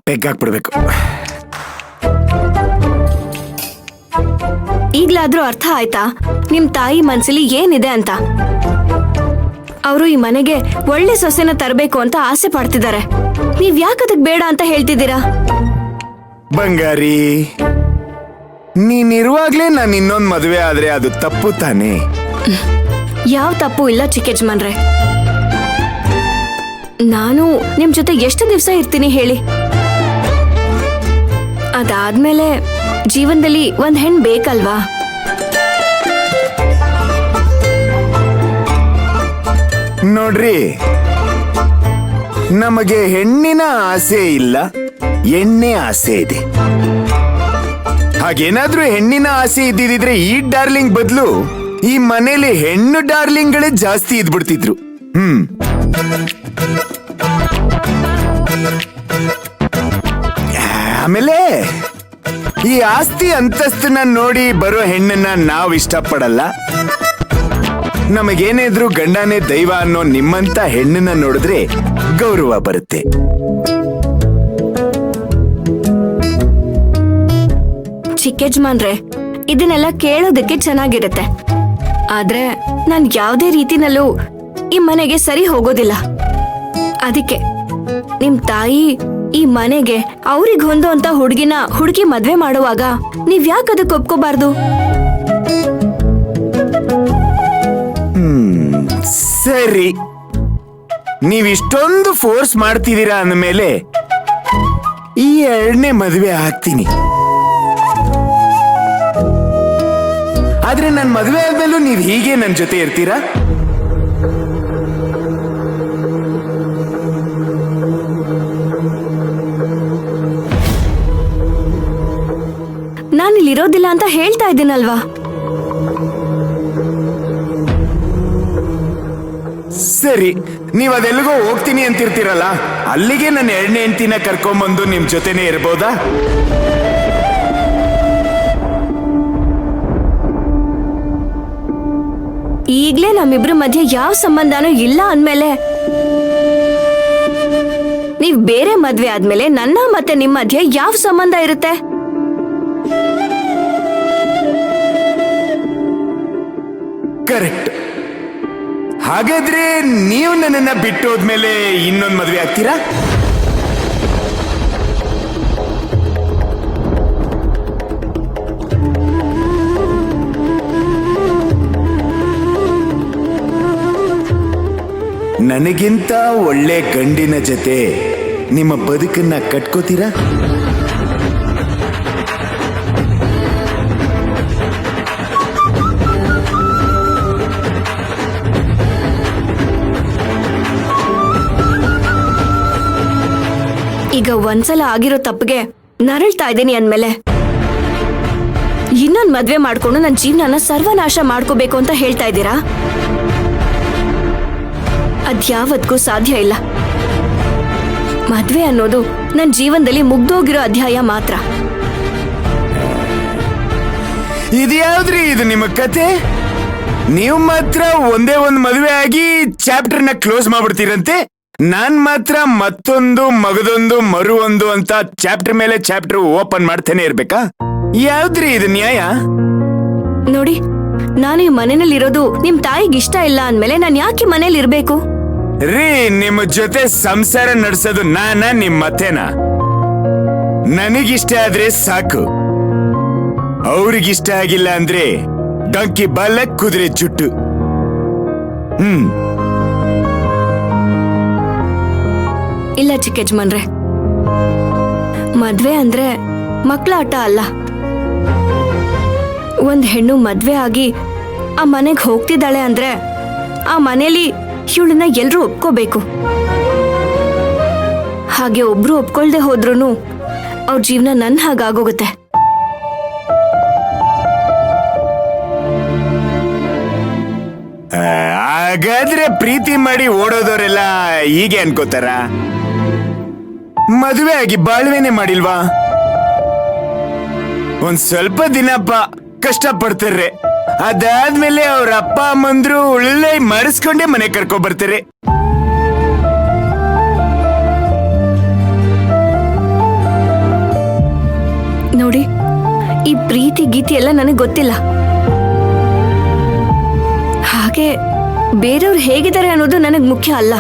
Peg ಹಾಕ್ಬಿಡ್ಬೇಕು. ಈಗ್ಲಾದ್ರೂ ಅರ್ಥ ಆಯ್ತಾ ನಿಮ್ ತಾಯಿ ಮನ್ಸಲ್ಲಿ ಏನಿದೆ ಅಂತ? ಅವರು ಈ ಮನೆಗೆ ಒಳ್ಳೆ ಸೊಸೆನ ತರಬೇಕು ಅಂತ ಆಸೆ ಪಡ್ತಿದ್ದಾರೆ. ನೀವ್ ಯಾಕದಕ್ ಬೇಡ ಅಂತ ಹೇಳ್ತಿದ್ದೀರಾ? ಬಂಗಾರಿ, ನೀನಿರುವಾಗ್ಲೇ ನಾನು ಇನ್ನೊಂದ್ ಮದುವೆ ಆದ್ರೆ ಅದು ತಪ್ಪು ತಾನೇ? ಯಾವ ತಪ್ಪು ಇಲ್ಲ ಚಿಕ್ಕಜ್ಮನ್ರೆ. ನಾನು ನಿಮ್ ಜೊತೆ ಎಷ್ಟು ದಿವಸ ಇರ್ತೀನಿ ಹೇಳಿ? ಅದಾದ್ಮೇಲೆ ಜೀವನದಲ್ಲಿ ಒಂದ್ ಹೆಣ್ ಬೇಕಲ್ವಾ? ನೋಡ್ರಿ, ನಮಗೆ ಹೆಣ್ಣಿನ ಆಸೆ ಇಲ್ಲ, ಎಣ್ಣೆ ಆಸೆ ಇದೆ. ಹಾಗೇನಾದ್ರೂ ಹೆಣ್ಣಿನ ಆಸೆ ಇದ್ದಿದ್ರೆ ಈ ಡಾರ್ಲಿಂಗ್ ಬದಲು ಈ ಮನೇಲಿ ಹೆಣ್ಣು ಡಾರ್ಲಿಂಗ್ಗಳೇ ಜಾಸ್ತಿ ಇದ್ಬಿಡ್ತಿದ್ರು. ಆಮೇಲೆ ಈ ಆಸ್ತಿ ಅಂತಸ್ತನ್ನ ನೋಡಿ ಬರೋ ಹೆಣ್ಣನ್ನ ನಾವ್ ಇಷ್ಟಪಡಲ್ಲ. ನಮಗೇನಿದ್ರು ಗಂಡನೇ ದೈವ ಅನ್ನೋ ನಿಮ್ಮಂತ ಹೆಣ್ಣನ್ನ ನೋಡಿದ್ರೆ ಗೌರವ ಬರುತ್ತೆ. ಚಿಕ್ಕಜ್ಮನ್ರೆ, ಇದನ್ನೆಲ್ಲ ಕೇಳೋದಕ್ಕೆ ಚೆನ್ನಾಗಿರುತ್ತೆ, ಆದ್ರೆ ನಾನ್ ಯಾವ್ದೇ ರೀತಿನಲ್ಲೂ ಈ ಮನೆಗೆ ಸರಿ ಹೋಗೋದಿಲ್ಲ. ಅದಕ್ಕೆ ನಿಮ್ ತಾಯಿ ಈ ಮನೆಗೆ ಅವ್ರಿಗೆ ಹೊಂದೋ ಅಂತ ಹುಡುಗಿ ಮದ್ವೆ ಮಾಡುವಾಗ ನೀವ್ ಯಾಕೆ ಅದಕ್ಕೆ ಒಪ್ಕೋಬಾರ್ದು? ಸರಿ, ನೀವಿಷ್ಟೊಂದು ಫೋರ್ಸ್ ಮಾಡ್ತಿದ್ದೀರಾ ಅಂದಮೇಲೆ ಈ ಎರಡನೇ ಮದುವೆ ಆಗ್ತೀನಿ. ಆದ್ರೆ ನನ್ ಮದುವೆ ಆದ್ಮೇಲೂ ನೀವ್ ಹೀಗೆ ನನ್ ಜೊತೆ ಇರ್ತೀರಾ? ನಾನಿಲ್ಲಿರೋದಿಲ್ಲ ಅಂತ ಹೇಳ್ತಾ ಇದ್ದೀನಲ್ವಾ? ಸರಿ, ನೀವ್ ಅದೆಲ್ಗೋ ಹೋಗ್ತೀನಿ ಅಂತಿರ್ತೀರಲ್ಲ, ಅಲ್ಲಿಗೆ ನನ್ನ ಎರಡನೇ ಹೆಂಡತಿನ ಕರ್ಕೊಂಬಂದು ನಿಮ್ ಜೊತೆನೆ ಇರ್ಬೋದಾ? ಈಗ್ಲೇ ನಮ್ಮಿಬ್ರ ಮಧ್ಯೆ ಯಾವ ಸಂಬಂಧನೂ ಇಲ್ಲ ಅಂದ್ಮೇಲೆ ನೀವ್ ಬೇರೆ ಮದ್ವೆ ಆದ್ಮೇಲೆ ನನ್ನ ಮತ್ತೆ ನಿಮ್ ಮಧ್ಯೆ ಯಾವ ಸಂಬಂಧ ಇರುತ್ತೆ? ಕರೆಕ್ಟ್. ಹಾಗಾದ್ರೆ ನೀವು ನನ್ನನ್ನ ಬಿಟ್ಟು ಹೋದ್ಮೇಲೆ ಇನ್ನೊಂದು ಮದುವೆ ಆಗ್ತೀರಾ? ನನಗಿಂತ ಒಳ್ಳೆ ಗಂಡಿನ ಜೊತೆ ನಿಮ್ಮ ಬದುಕನ್ನ ಕಟ್ಕೋತೀರಾ? ಈಗ ಒಂದ್ಸಲ ಆಗಿರೋ ತಪ್ಪಿಗೆ ನರಳ್ತಾ ಇದ್ದೀನಿ ಅಂದ್ಮೇಲೆ ಇನ್ನೊಂದ್ ಮದ್ವೆ ಮಾಡ್ಕೊಂಡು ನನ್ನ ಜೀವನನ ಸರ್ವನಾಶ ಮಾಡ್ಕೋಬೇಕು ಅಂತ ಹೇಳ್ತಾ ಇದ್ದೀರಾ? ಅದ್ಯಾವತ್ಗೂ ಸಾಧ್ಯ ಇಲ್ಲ. ಮದ್ವೆ ಅನ್ನೋದು ನನ್ನ ಜೀವನದಲ್ಲಿ ಮುಗ್ದೋಗಿರೋ ಅಧ್ಯಾಯ ಮಾತ್ರ. ಇದ್ಯಾವ್ದ್ರಿ ಇದು ನಿಮ್ಮ ಕತೆ? ನೀವು ಮಾತ್ರ ಒಂದೇ ಒಂದು ಮದುವೆ ಆಗಿ ಚಾಪ್ಟರ್ನ ಕ್ಲೋಸ್ ಮಾಡ್ಬಿಡ್ತೀರಂತೆ, ನಾನ್ ಮಾತ್ರ ಮತ್ತೊಂದು ಮಗದೊಂದು ಮರು ಒಂದು ಅಂತ ಚಾಪ್ಟರ್ ಮೇಲೆ ಚಾಪ್ಟರ್ ಓಪನ್ ಮಾಡ್ತೇನೆ ಇರ್ಬೇಕಾ? ಯಾವ್ದ್ರಿ ಇದು ನ್ಯಾಯ? ನೋಡಿ, ನಾನು ಈ ಮನೆಯಲ್ಲಿರೋದು ನಿಮ್ ತಾಯಿಗೆ ಇಷ್ಟ ಇಲ್ಲ ಅಂದ್ಮೇಲೆ ನಾನು ಯಾಕೆ ಮನೇಲಿ ಇರ್ಬೇಕು? ರೀ, ನಿಮ್ಮ ಜೊತೆ ಸಂಸಾರ ನಡೆಸೋದು ನಾನಾ ನಿಮ್ಮ ಅತ್ತೆನಾ? ನನಗಿಷ್ಟ ಆದ್ರೆ ಸಾಕು, ಅವ್ರಿಗಿಷ್ಟ ಆಗಿಲ್ಲ ಅಂದ್ರೆ ಡಂಕಿ ಬಾಲ ಕುದುರೆ ಜುಟ್ಟು. ಇಲ್ಲ ಚಿಕ್ಕಜ್ಮನ್ರೆ, ಮದ್ವೆ ಅಂದ್ರೆ ಮಕ್ಳ ಆಟ ಅಲ್ಲ. ಒಂದ್ ಹೆಣ್ಣು ಮದ್ವೆ ಆಗಿ ಆ ಮನೆಗ್ ಹೋಗ್ತಿದ್ದಾಳೆ ಅಂದ್ರೆ ಆ ಮನೇಲಿ ಇವಳನ್ನ ಎಲ್ರೂ ಒಪ್ಕೋಬೇಕು. ಹಾಗೆ ಒಬ್ರು ಒಪ್ಕೊಳ್ದೆ ಹೋದ್ರೂ ಅವ್ರ ಜೀವನ ನನ್ನ ಹಾಗಾಗೋಗುತ್ತೆ. ಹಾಗಾದ್ರೆ ಪ್ರೀತಿ ಮಾಡಿ ಓಡೋದವರೆಲ್ಲ ಹೀಗೆ ಅನ್ಕೋತಾರ? ಮದುವೆ ಆಗಿ ಬಾಳ್ವೆನೆ ಮಾಡಿಲ್ವಾ? ಒಂದ್ ಸ್ವಲ್ಪ ದಿನಪ್ಪ ಕಷ್ಟ ಪಡ್ತಾರೆ, ಅದಾದ್ಮೇಲೆ ಅವ್ರ ಅಪ್ಪ ಅಮ್ಮಂದ್ರು ಒಳ್ಳೆ ಮರೆಸ್ಕೊಂಡೇ ಮನೆ ಕರ್ಕೊ ಬರ್ತಾರೆ. ನೋಡಿ, ಈ ಪ್ರೀತಿ ಗೀತಿ ಎಲ್ಲ ನನಗೆ ಗೊತ್ತಿಲ್ಲ. ಹಾಗೆ ಬೇರೆಯವ್ರು ಹೇಗಿದ್ದಾರೆ ಅನ್ನೋದು ನನಗೆ ಮುಖ್ಯ ಅಲ್ಲ.